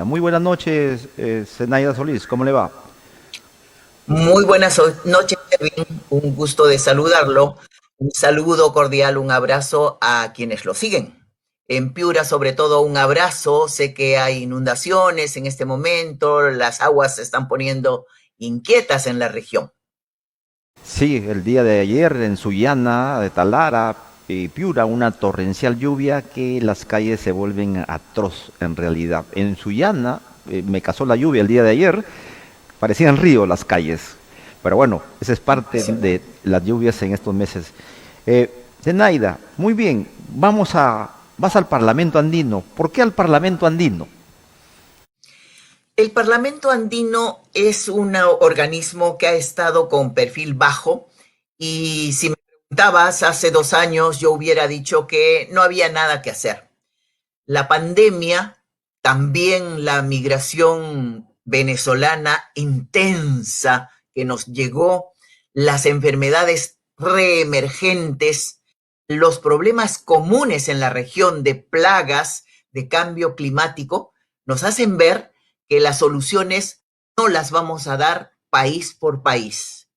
Muy buenas noches, Zenaida Solís, ¿cómo le va? Muy buenas noches, Kevin. Un gusto de saludarlo. Un saludo cordial, un abrazo a quienes lo siguen. En Piura, sobre todo, un abrazo. Sé que hay inundaciones en este momento, las aguas se están poniendo inquietas en la región. Sí, el día de ayer en Sullana, de Talara y Piura, una torrencial lluvia que las calles se vuelven atroz en realidad. En Sullana me casó la lluvia el día de ayer, parecían ríos las calles. Pero bueno, esa es parte Sí. de las lluvias en estos meses. Zenaida, muy bien, vas al Parlamento Andino. ¿Por qué al Parlamento Andino? El Parlamento Andino es un organismo que ha estado con perfil bajo y si me preguntabas hace 2 años yo hubiera dicho que no había nada que hacer. La pandemia, también la migración venezolana intensa que nos llegó, las enfermedades reemergentes, los problemas comunes en la región de plagas, de cambio climático, nos hacen ver que las soluciones no las vamos a dar país por país,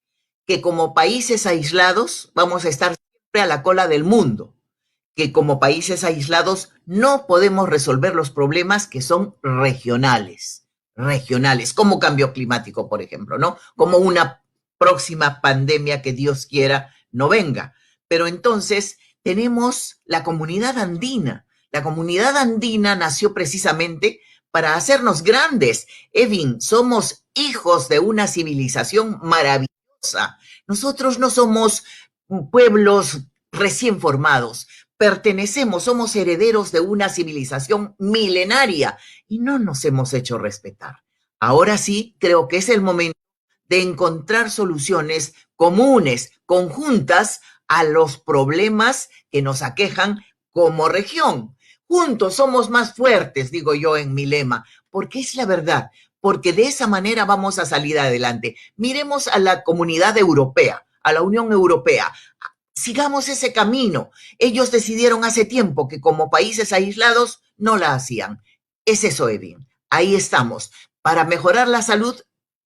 que como países aislados vamos a estar siempre a la cola del mundo, que como países aislados no podemos resolver los problemas que son regionales, como cambio climático, por ejemplo, ¿no? Como una próxima pandemia que Dios quiera no venga. Pero entonces tenemos la comunidad andina. La comunidad andina nació precisamente para hacernos grandes. Evin, somos hijos de una civilización maravillosa. Nosotros no somos pueblos recién formados, pertenecemos, somos herederos de una civilización milenaria y no nos hemos hecho respetar. Ahora sí, creo que es el momento de encontrar soluciones comunes, conjuntas a los problemas que nos aquejan como región. Juntos somos más fuertes, digo yo en mi lema, porque es la verdad, porque de esa manera vamos a salir adelante. Miremos a la comunidad europea, a la Unión Europea. Sigamos ese camino. Ellos decidieron hace tiempo que como países aislados no la hacían. Es eso, Edwin. Ahí estamos. Para mejorar la salud,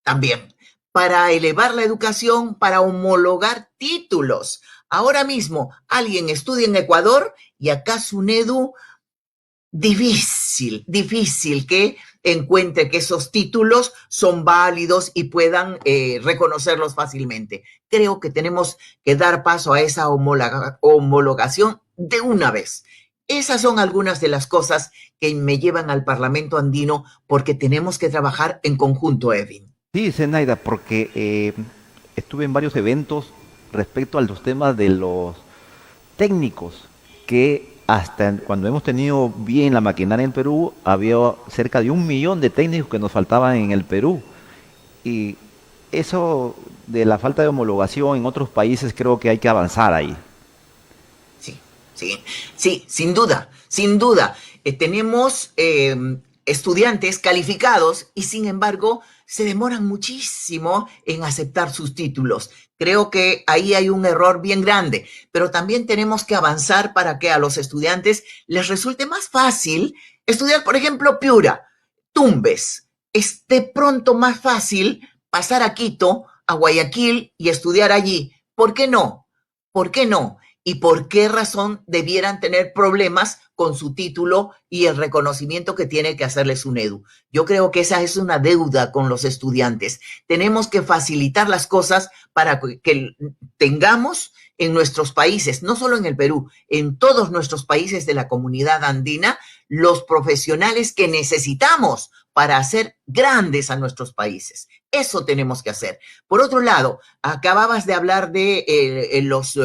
también. Para elevar la educación, para homologar títulos. Ahora mismo alguien estudia en Ecuador y acá SUNEDU difícil que encuentre que esos títulos son válidos y puedan reconocerlos fácilmente. Creo que tenemos que dar paso a esa homologación de una vez. Esas son algunas de las cosas que me llevan al Parlamento andino porque tenemos que trabajar en conjunto, Edwin. Sí, Zenaida, porque estuve en varios eventos respecto a los temas de los técnicos, que hasta cuando hemos tenido bien la maquinaria en Perú, había cerca de 1 millón de técnicos que nos faltaban en el Perú. Y eso de la falta de homologación en otros países creo que hay que avanzar ahí. Sí, sí, sí, sin duda, sin duda. Tenemos estudiantes calificados y sin embargo se demoran muchísimo en aceptar sus títulos. Creo que ahí hay un error bien grande, pero también tenemos que avanzar para que a los estudiantes les resulte más fácil estudiar, por ejemplo, Piura, Tumbes. Es de pronto más fácil pasar a Quito, a Guayaquil y estudiar allí. ¿Por qué no? ¿Por qué no? ¿Y por qué razón debieran tener problemas con su título y el reconocimiento que tiene que hacerles un EDU? Yo creo que esa es una deuda con los estudiantes. Tenemos que facilitar las cosas para que tengamos en nuestros países, no solo en el Perú, en todos nuestros países de la comunidad andina, los profesionales que necesitamos para hacer grandes a nuestros países. Eso tenemos que hacer. Por otro lado, acababas de hablar de los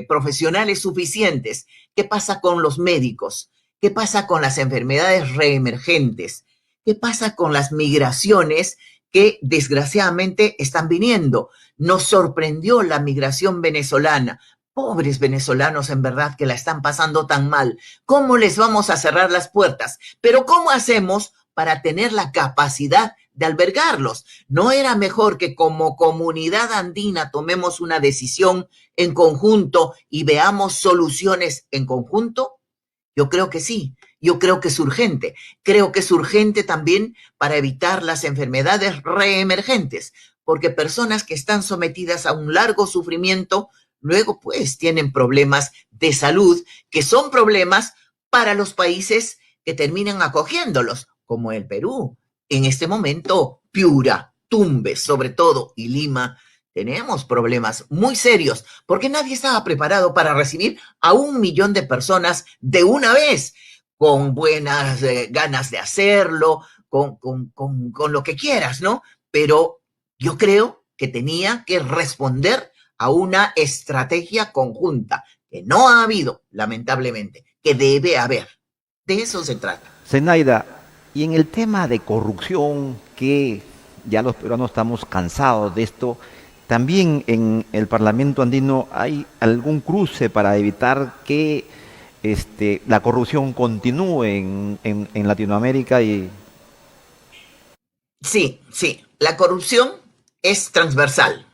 profesionales suficientes. ¿Qué pasa con los médicos? ¿Qué pasa con las enfermedades reemergentes? ¿Qué pasa con las migraciones que desgraciadamente están viniendo? Nos sorprendió la migración venezolana. Pobres venezolanos, en verdad, que la están pasando tan mal. ¿Cómo les vamos a cerrar las puertas? Pero ¿cómo hacemos para tener la capacidad de albergarlos? ¿No era mejor que como comunidad andina tomemos una decisión en conjunto y veamos soluciones en conjunto? Yo creo que sí, yo creo que es urgente. Creo que es urgente también para evitar las enfermedades reemergentes, porque personas que están sometidas a un largo sufrimiento, luego pues tienen problemas de salud, que son problemas para los países que terminan acogiéndolos, como el Perú. En este momento, Piura, Tumbes, sobre todo, y Lima, tenemos problemas muy serios, porque nadie estaba preparado para recibir a 1 millón de personas de una vez, con buenas ganas de hacerlo, con lo que quieras, ¿no? Pero yo creo que tenía que responder a una estrategia conjunta, que no ha habido, lamentablemente, que debe haber. De eso se trata. Zenaida, y en el tema de corrupción, que ya los peruanos estamos cansados de esto, también en el Parlamento andino hay algún cruce para evitar que la corrupción continúe en Latinoamérica y Sí, sí, la corrupción es transversal.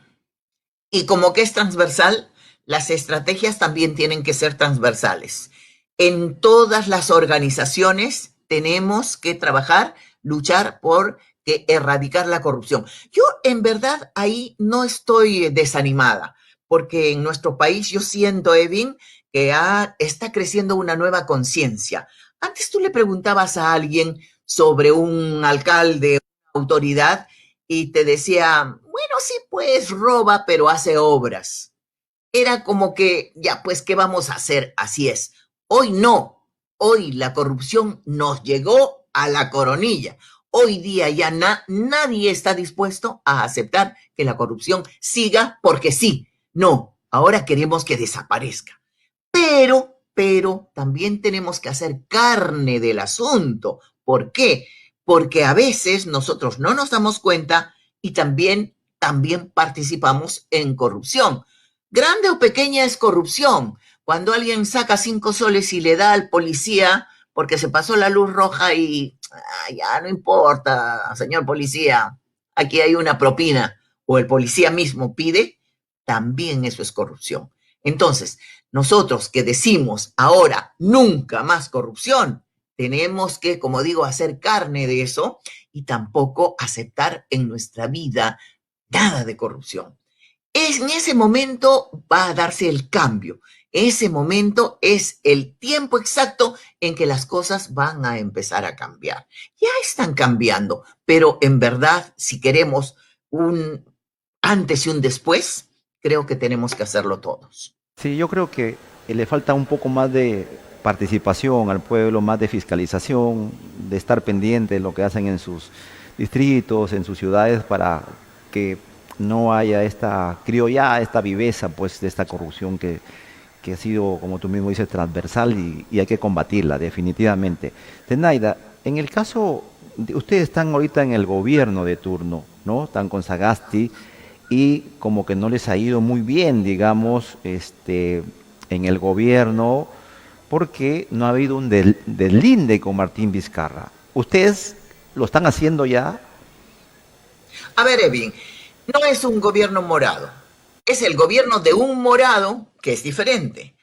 Y como que es transversal, las estrategias también tienen que ser transversales. En todas las organizaciones tenemos que trabajar, luchar por que erradicar la corrupción. Yo en verdad ahí no estoy desanimada, porque en nuestro país yo siento, Evin, que está creciendo una nueva conciencia. Antes tú le preguntabas a alguien sobre un alcalde, una autoridad, y te decía, bueno, sí, pues roba, pero hace obras. Era como que, ya, pues, ¿qué vamos a hacer? Así es. Hoy no. Hoy la corrupción nos llegó a la coronilla. Hoy día ya nadie está dispuesto a aceptar que la corrupción siga porque sí. No, ahora queremos que desaparezca. Pero también tenemos que hacer carne del asunto. ¿Por qué? Porque a veces nosotros no nos damos cuenta y también participamos en corrupción. Grande o pequeña es corrupción. Cuando alguien saca 5 soles y le da al policía porque se pasó la luz roja y ya no importa, señor policía, aquí hay una propina, o el policía mismo pide, también eso es corrupción. Entonces, nosotros que decimos ahora nunca más corrupción, tenemos que, como digo, hacer carne de eso y tampoco aceptar en nuestra vida nada de corrupción. En ese momento va a darse el cambio. Ese momento es el tiempo exacto en que las cosas van a empezar a cambiar. Ya están cambiando, pero en verdad, si queremos un antes y un después, creo que tenemos que hacerlo todos. sí, yo creo que le falta un poco más de participación al pueblo, más de fiscalización, de estar pendiente de lo que hacen en sus distritos, en sus ciudades, para que no haya esta, creo ya, esta viveza pues de esta corrupción que ha sido, como tú mismo dices, transversal y hay que combatirla definitivamente. Tenaida, en el caso, ustedes están ahorita en el gobierno de turno, ¿no? Están con Sagasti y como que no les ha ido muy bien, digamos, en el gobierno, porque no ha habido un deslinde con Martín Vizcarra. ¿Ustedes lo están haciendo ya? A ver, Evin, no es un gobierno morado, es el gobierno de un morado que es diferente.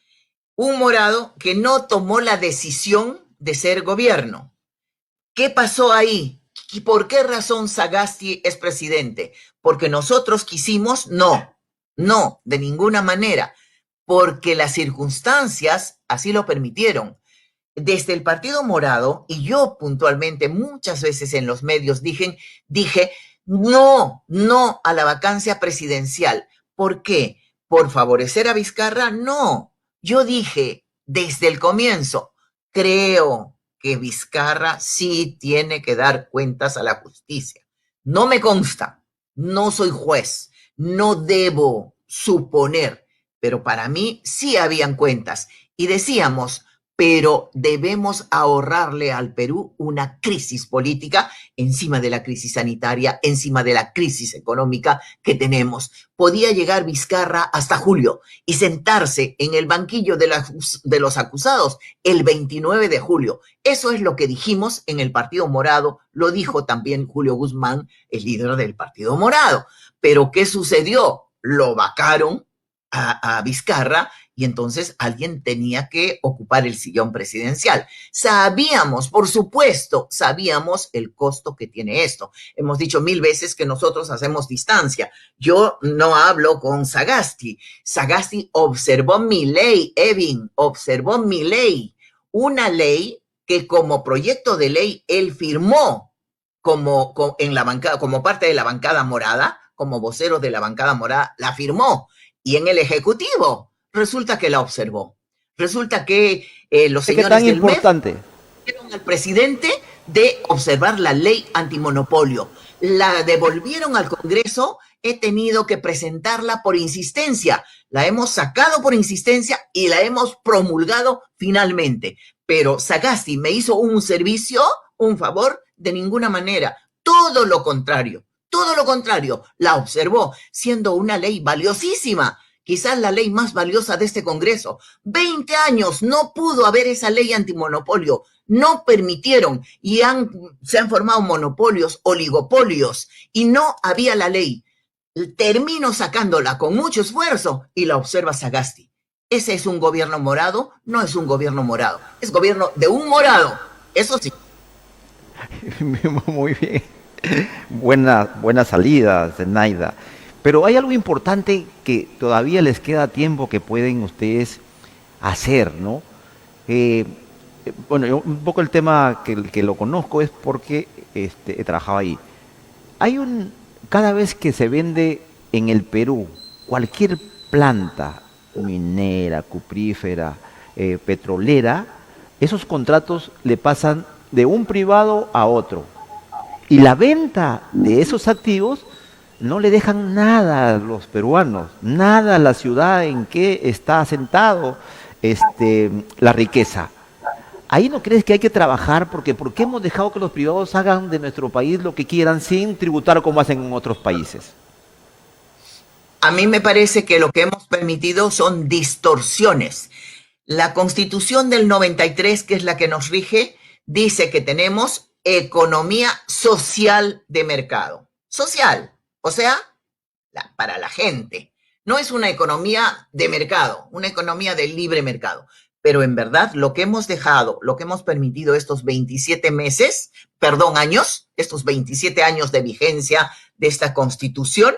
Un morado que no tomó la decisión de ser gobierno. ¿Qué pasó ahí? ¿Y por qué razón Sagasti es presidente? ¿Porque nosotros quisimos? No, no, de ninguna manera, porque las circunstancias así lo permitieron. Desde el Partido Morado, y yo puntualmente muchas veces en los medios dije, no, no a la vacancia presidencial. ¿Por qué? ¿Por favorecer a Vizcarra? No. Yo dije desde el comienzo, creo que Vizcarra sí tiene que dar cuentas a la justicia. No me consta, no soy juez, no debo suponer, pero para mí sí habían cuentas. Y decíamos, pero debemos ahorrarle al Perú una crisis política encima de la crisis sanitaria, encima de la crisis económica que tenemos. Podía llegar Vizcarra hasta julio y sentarse en el banquillo de los acusados el 29 de julio. Eso es lo que dijimos en el Partido Morado, lo dijo también Julio Guzmán, el líder del Partido Morado. Pero ¿qué sucedió? Lo vacaron a Vizcarra y entonces alguien tenía que ocupar el sillón presidencial. Sabíamos, por supuesto, sabíamos el costo que tiene esto. Hemos dicho 1000 veces que nosotros hacemos distancia. Yo no hablo con Sagasti. Sagasti observó mi ley, Evin, observó mi ley. Una ley que como proyecto de ley él firmó en la bancada, como parte de la bancada morada, como vocero de la bancada morada, la firmó. Y en el Ejecutivo resulta que la observó. Resulta que los ¿Qué señores tan del MEF importante? pidieron al presidente de observar la ley antimonopolio. La devolvieron al Congreso, he tenido que presentarla por insistencia. La hemos sacado por insistencia y la hemos promulgado finalmente. Pero Sagasti me hizo un servicio, un favor, de ninguna manera. Todo lo contrario, la observó, siendo una ley valiosísima, quizás la ley más valiosa de este Congreso. 20 años no pudo haber esa ley antimonopolio, no permitieron y se han formado monopolios, oligopolios, y no había la ley. Termino sacándola con mucho esfuerzo y la observa Sagasti. ¿Ese es un gobierno morado? No es un gobierno morado, es gobierno de un morado, eso sí. Muy bien. Buena salida, Zenaida. Pero hay algo importante que todavía les queda tiempo que pueden ustedes hacer, ¿no? Eh, bueno, un poco el tema que lo conozco es porque he trabajado ahí. Hay cada vez que se vende en el Perú cualquier planta minera, cuprífera, petrolera, esos contratos le pasan de un privado a otro. Y la venta de esos activos no le dejan nada a los peruanos, nada a la ciudad en que está asentado la riqueza. Ahí no crees que hay que trabajar porque ¿por qué hemos dejado que los privados hagan de nuestro país lo que quieran sin tributar como hacen en otros países? A mí me parece que lo que hemos permitido son distorsiones. La Constitución del 93, que es la que nos rige, dice que tenemos economía social de mercado. Social, o sea, para la gente. No es una economía de mercado, una economía de libre mercado. Pero en verdad lo que hemos dejado, lo que hemos permitido estos 27 meses, perdón, años, estos 27 años de vigencia de esta Constitución,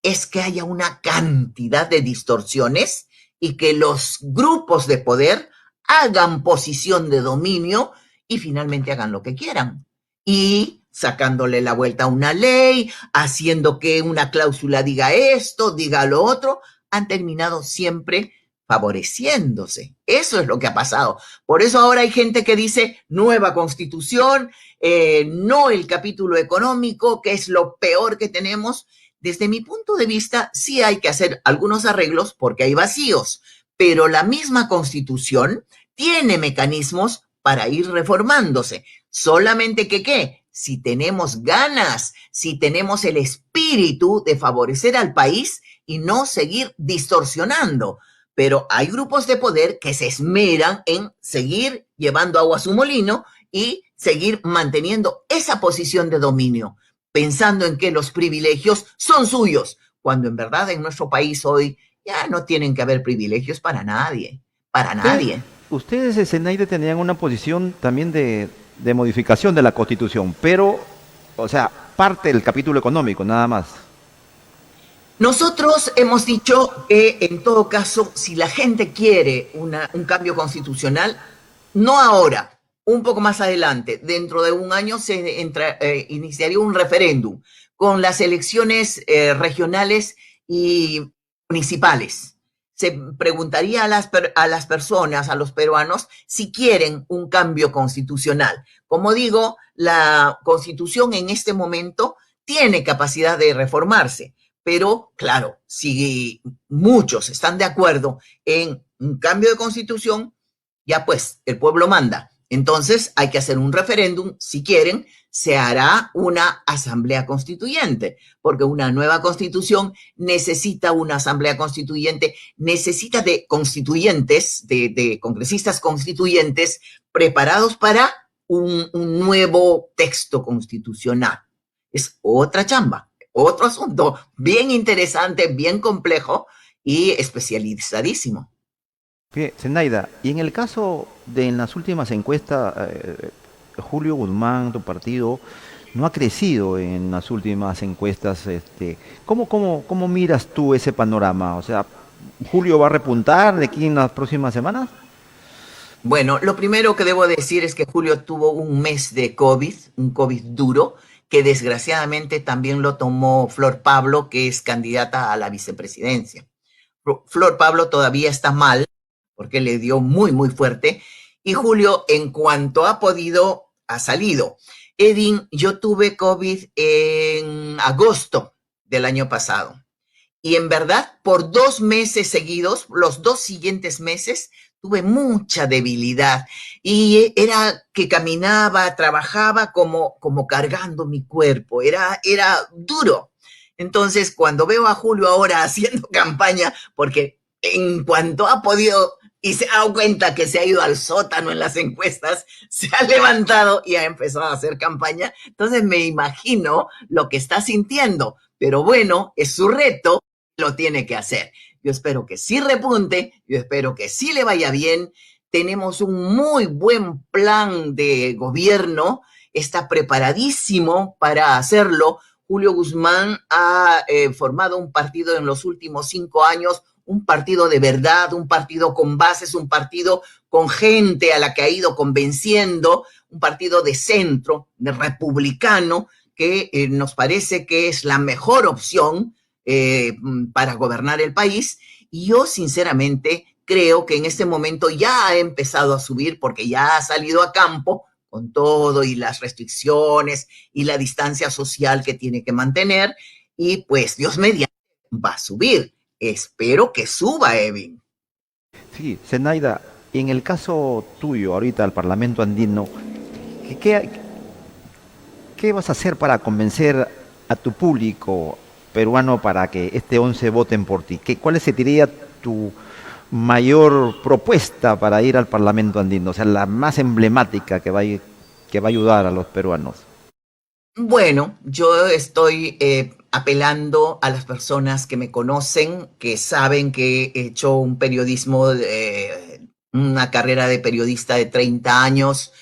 es que haya una cantidad de distorsiones y que los grupos de poder hagan posición de dominio y finalmente hagan lo que quieran. Y sacándole la vuelta a una ley, haciendo que una cláusula diga esto, diga lo otro, han terminado siempre favoreciéndose. Eso es lo que ha pasado. Por eso ahora hay gente que dice nueva constitución, no el capítulo económico, que es lo peor que tenemos. Desde mi punto de vista, sí hay que hacer algunos arreglos porque hay vacíos, pero la misma Constitución tiene mecanismos para ir reformándose. Solamente que, ¿qué? Si tenemos ganas, si tenemos el espíritu de favorecer al país y no seguir distorsionando. Pero hay grupos de poder que se esmeran en seguir llevando agua a su molino y seguir manteniendo esa posición de dominio, pensando en que los privilegios son suyos, cuando en verdad en nuestro país hoy ya no tienen que haber privilegios para nadie, para Ustedes, nadie. ustedes Zenaida, tenían una posición también de modificación de la Constitución, pero, o sea, parte del capítulo económico, nada más. Nosotros hemos dicho que en todo caso, si la gente quiere un cambio constitucional, no ahora, un poco más adelante, dentro de un año iniciaría un referéndum con las elecciones regionales y municipales. Se preguntaría a las personas, a los peruanos, si quieren un cambio constitucional. Como digo, la constitución en este momento tiene capacidad de reformarse, pero claro, si muchos están de acuerdo en un cambio de constitución, ya pues el pueblo manda. Entonces hay que hacer un referéndum, si quieren, se hará una asamblea constituyente, porque una nueva constitución necesita una asamblea constituyente, necesita de constituyentes, de congresistas constituyentes preparados para un nuevo texto constitucional. Es otra chamba, otro asunto bien interesante, bien complejo y especializadísimo. Bien, Zenaida, y en el caso de en las últimas encuestas, Julio Guzmán, tu partido, no ha crecido en las últimas encuestas. ¿Cómo miras tú ese panorama? O sea, ¿Julio va a repuntar de aquí en las próximas semanas? Bueno, lo primero que debo decir es que Julio tuvo un mes de COVID, un COVID duro, que desgraciadamente también lo tomó Flor Pablo, que es candidata a la vicepresidencia. Flor Pablo todavía está mal porque le dio muy, muy fuerte. Y Julio, en cuanto ha podido, ha salido. Edin, yo tuve COVID en agosto del año pasado. Y en verdad, por 2 meses seguidos, los 2 siguientes meses, tuve mucha debilidad. Y era que caminaba, trabajaba como cargando mi cuerpo. Era duro. Entonces, cuando veo a Julio ahora haciendo campaña, porque en cuanto ha podido y se ha dado cuenta que se ha ido al sótano en las encuestas, se ha levantado y ha empezado a hacer campaña. Entonces me imagino lo que está sintiendo. Pero bueno, es su reto, lo tiene que hacer. Yo espero que sí repunte, yo espero que sí le vaya bien. Tenemos un muy buen plan de gobierno, está preparadísimo para hacerlo. Julio Guzmán ha formado un partido en los últimos 5 años, un partido de verdad, un partido con bases, un partido con gente a la que ha ido convenciendo, un partido de centro, de republicano, que nos parece que es la mejor opción para gobernar el país. Y yo sinceramente creo que en este momento ya ha empezado a subir porque ya ha salido a campo con todo y las restricciones y la distancia social que tiene que mantener. Y pues Dios mediante va a subir. Espero que suba, Evin. Sí, Zenaida, en el caso tuyo, ahorita al Parlamento andino, ¿qué, qué- qué vas a hacer para convencer a tu público peruano para que este 11 voten por ti? ¿Cuál sería tu mayor propuesta para ir al Parlamento andino? O sea, la más emblemática que va a ayudar a los peruanos. Bueno, yo estoy apelando a las personas que me conocen, que saben que he hecho un periodismo, una carrera de periodista de 30 años,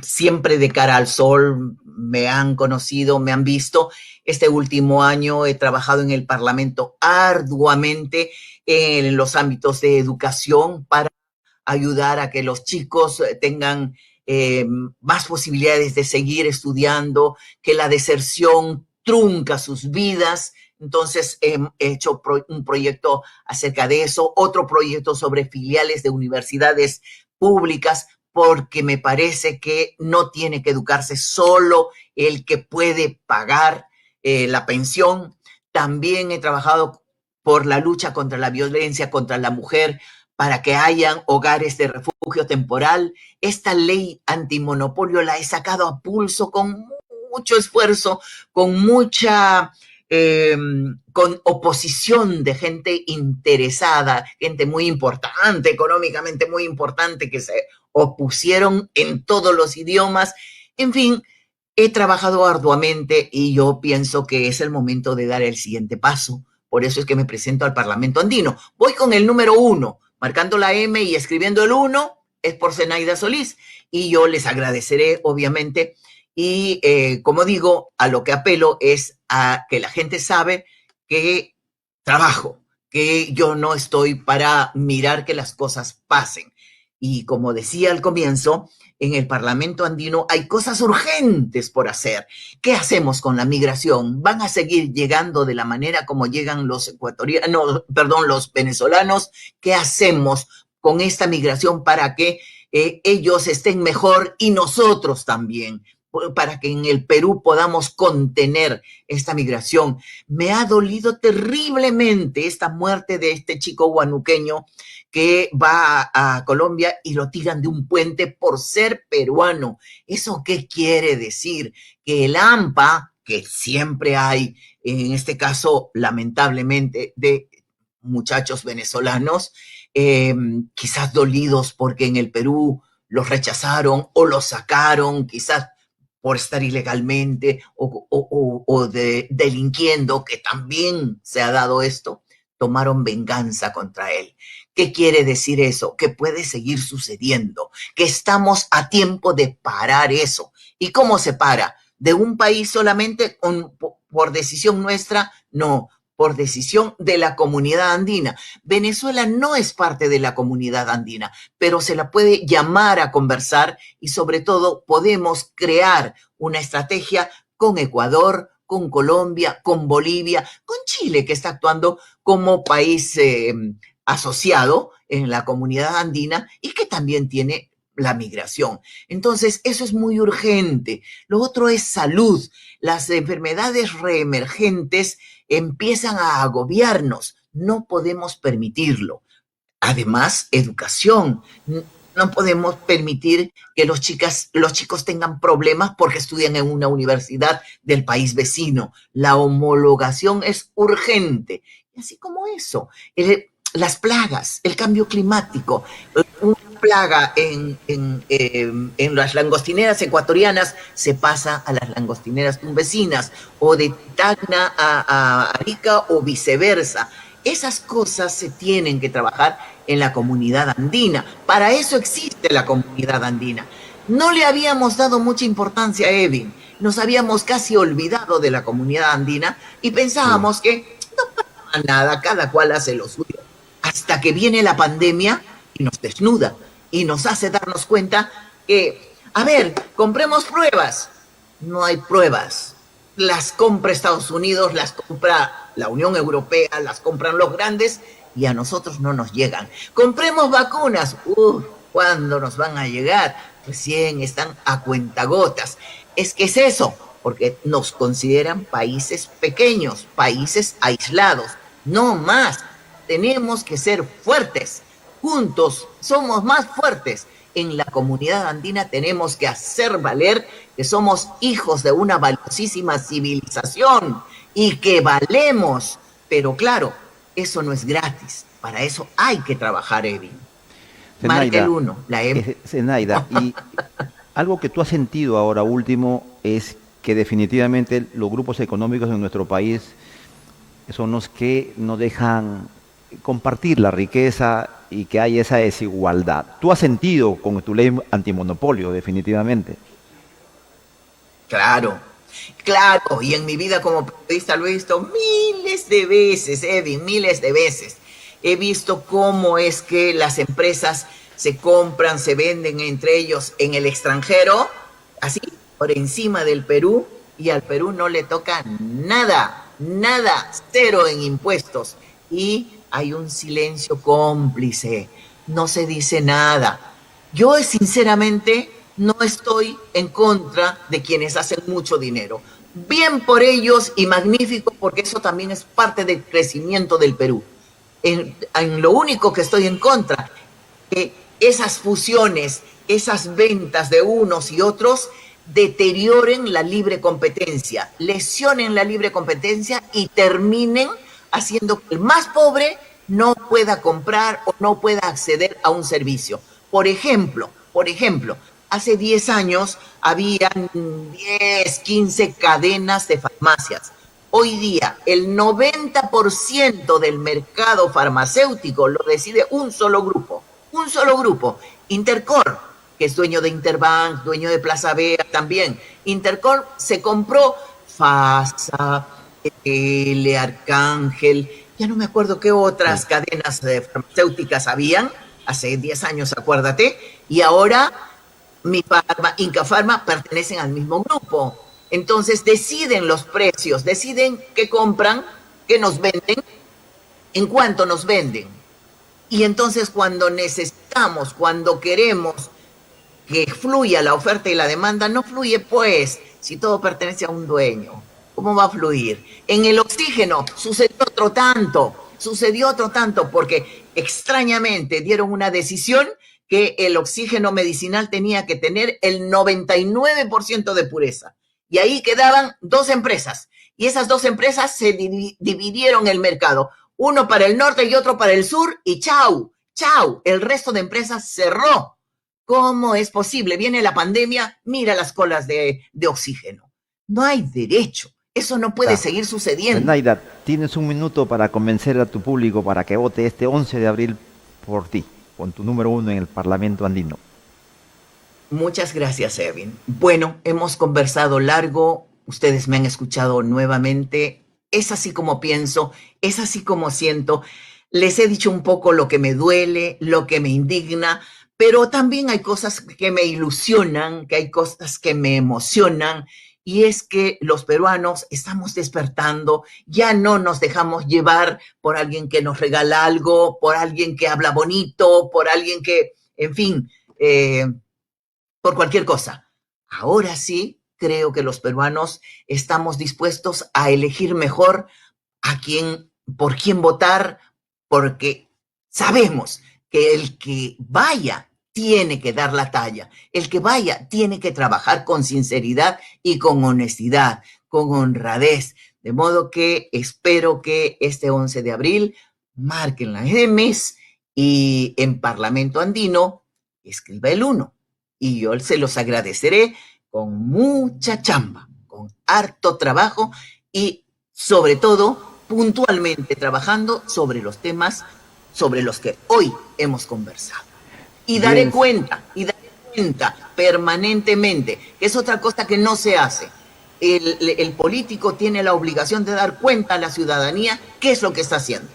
siempre de cara al sol, me han conocido, me han visto. Este último año he trabajado en el Parlamento arduamente en los ámbitos de educación para ayudar a que los chicos tengan más posibilidades de seguir estudiando, que la deserción trunca sus vidas. Entonces he hecho un proyecto acerca de eso, otro proyecto sobre filiales de universidades públicas, porque me parece que no tiene que educarse solo el que puede pagar la pensión. También he trabajado por la lucha contra la violencia contra la mujer, para que hayan hogares de refugio temporal. Esta ley antimonopolio la he sacado a pulso con mucho esfuerzo, con mucha con oposición de gente interesada, gente muy importante, económicamente muy importante, que se opusieron en todos los idiomas. En fin, he trabajado arduamente y yo pienso que es el momento de dar el siguiente paso. Por eso es que me presento al Parlamento andino. Voy con el número 1, marcando la M y escribiendo el 1, es por Zenaida Solís. Y yo les agradeceré, obviamente. Y como digo, a lo que apelo es a que la gente sabe que trabajo, que yo no estoy para mirar que las cosas pasen. Y como decía al comienzo, en el Parlamento andino hay cosas urgentes por hacer. ¿Qué hacemos con la migración? ¿Van a seguir llegando de la manera como llegan los ecuatorianos, no, perdón, los venezolanos? ¿Qué hacemos con esta migración para que ellos estén mejor y nosotros también? Para que en el Perú podamos contener esta migración. Me ha dolido terriblemente esta muerte de este chico guanuqueño que va a Colombia y lo tiran de un puente por ser peruano. ¿Eso qué quiere decir? Que el AMPA, que siempre hay, en este caso, lamentablemente, de muchachos venezolanos, quizás dolidos porque en el Perú los rechazaron o los sacaron, quizás por estar ilegalmente o delinquiendo, que también se ha dado esto. tomaron venganza contra él. ¿Qué quiere decir eso? Que puede seguir sucediendo, que estamos a tiempo de parar eso. ¿Y cómo se para? ¿De un país solamente por decisión nuestra? No, por decisión de la comunidad andina. Venezuela no es parte de la comunidad andina, pero se la puede llamar a conversar y sobre todo podemos crear una estrategia con Ecuador, con Colombia, con Bolivia, con Chile, que está actuando como país asociado en la comunidad andina y que también tiene la migración. Entonces, eso es muy urgente. Lo otro es salud. Las enfermedades reemergentes empiezan a agobiarnos. No podemos permitirlo. Además, educación. No podemos permitir que los chicos tengan problemas porque estudian en una universidad del país vecino. La homologación es urgente. Y así como eso, las plagas, el cambio climático, una plaga en las langostineras ecuatorianas se pasa a las langostineras tumbesinas o de Tacna a Arica o viceversa. Esas cosas se tienen que trabajar en la comunidad andina. Para eso existe la comunidad andina. No le habíamos dado mucha importancia a Evin. Nos habíamos casi olvidado de la comunidad andina y Sí. pensábamos que no pasa nada, cada cual hace lo suyo. Hasta que viene la pandemia y nos desnuda y nos hace darnos cuenta que, a ver, compremos pruebas. No hay pruebas. Las compra Estados Unidos, las compra la Unión Europea, las compran los grandes y a nosotros no nos llegan. Compremos vacunas. ¿Cuándo nos van a llegar? Recién están a cuentagotas. Es que es eso, porque nos consideran países pequeños, países aislados. No más. Tenemos que ser fuertes. Juntos somos más fuertes. En la comunidad andina tenemos que hacer valer que somos hijos de una valiosísima civilización y que valemos. Pero claro, eso no es gratis. Para eso hay que trabajar, Evin. Marca el Zenaida, uno, la M. Zenaida, y algo que tú has sentido ahora último es que definitivamente los grupos económicos en nuestro país son los que no dejan compartir la riqueza y que hay esa desigualdad. Tú has sentido con tu ley antimonopolio, definitivamente. Claro, claro. Y en mi vida como periodista lo he visto miles de veces, Edwin, miles de veces. He visto cómo es que las empresas se compran, se venden entre ellos en el extranjero, así, por encima del Perú, y al Perú no le toca nada, nada, cero en impuestos. Y hay un silencio cómplice, no se dice nada. Yo sinceramente no estoy en contra de quienes hacen mucho dinero. Bien por ellos y magnífico porque eso también es parte del crecimiento del Perú. En lo único que estoy en contra, que esas fusiones, esas ventas de unos y otros deterioren la libre competencia, lesionen la libre competencia y terminen haciendo que el más pobre no pueda comprar o no pueda acceder a un servicio. Por ejemplo, hace 10 años habían 10, 15 cadenas de farmacias. Hoy día, el 90% del mercado farmacéutico lo decide un solo grupo, Intercorp, que es dueño de Interbank, dueño de Plaza Vea también. Intercorp se compró FASA, L, Arcángel, ya no me acuerdo qué Sí. otras cadenas farmacéuticas habían, hace 10 años, acuérdate, y ahora Mi Pharma, Inca Pharma pertenecen al mismo grupo. Entonces deciden los precios, deciden qué compran, qué nos venden, en cuánto nos venden. Y entonces cuando necesitamos, cuando queremos que fluya la oferta y la demanda, no fluye pues si todo pertenece a un dueño. ¿Cómo va a fluir? En el oxígeno sucedió otro tanto, porque extrañamente dieron una decisión que el oxígeno medicinal tenía que tener el 99% de pureza. Y ahí quedaban dos empresas. Y esas dos empresas se dividieron el mercado. Uno para el norte y otro para el sur. Y chau, chau. El resto de empresas cerró. ¿Cómo es posible? Viene la pandemia, mira las colas de oxígeno. No hay derecho. Eso no puede seguir sucediendo. Zenaida, tienes un minuto para convencer a tu público para que vote este 11 de abril por ti, con tu número 1 en el Parlamento andino. Muchas gracias, Erwin. Bueno, hemos conversado largo, ustedes me han escuchado nuevamente. Es así como pienso, es así como siento. Les he dicho un poco lo que me duele, lo que me indigna, pero también hay cosas que me ilusionan, que hay cosas que me emocionan, y es que los peruanos estamos despertando, ya no nos dejamos llevar por alguien que nos regala algo, por alguien que habla bonito, por alguien que, en fin, por cualquier cosa. Ahora sí, creo que los peruanos estamos dispuestos a elegir mejor a quién, por quién votar, porque sabemos que el que vaya tiene que dar la talla, el que vaya tiene que trabajar con sinceridad y con honestidad, con honradez, de modo que espero que este 11 de abril marquen la mes y en Parlamento Andino escriba el 1 y yo se los agradeceré con mucha chamba, con harto trabajo y sobre todo puntualmente trabajando sobre los temas sobre los que hoy hemos conversado. Y Bien, daré cuenta permanentemente, que es otra cosa que no se hace. El político tiene la obligación de dar cuenta a la ciudadanía qué es lo que está haciendo.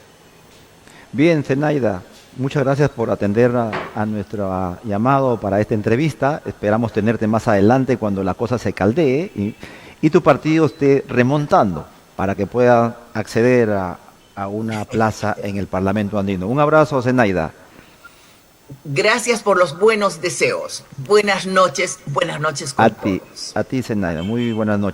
bien, Zenaida, muchas gracias por atender a nuestro llamado para esta entrevista. Esperamos tenerte más adelante cuando la cosa se caldee y tu partido esté remontando para que pueda acceder a una plaza en el Parlamento andino. Un abrazo, Zenaida. Gracias por los buenos deseos. Buenas noches con todos. A ti, Zenaida. Muy buenas noches.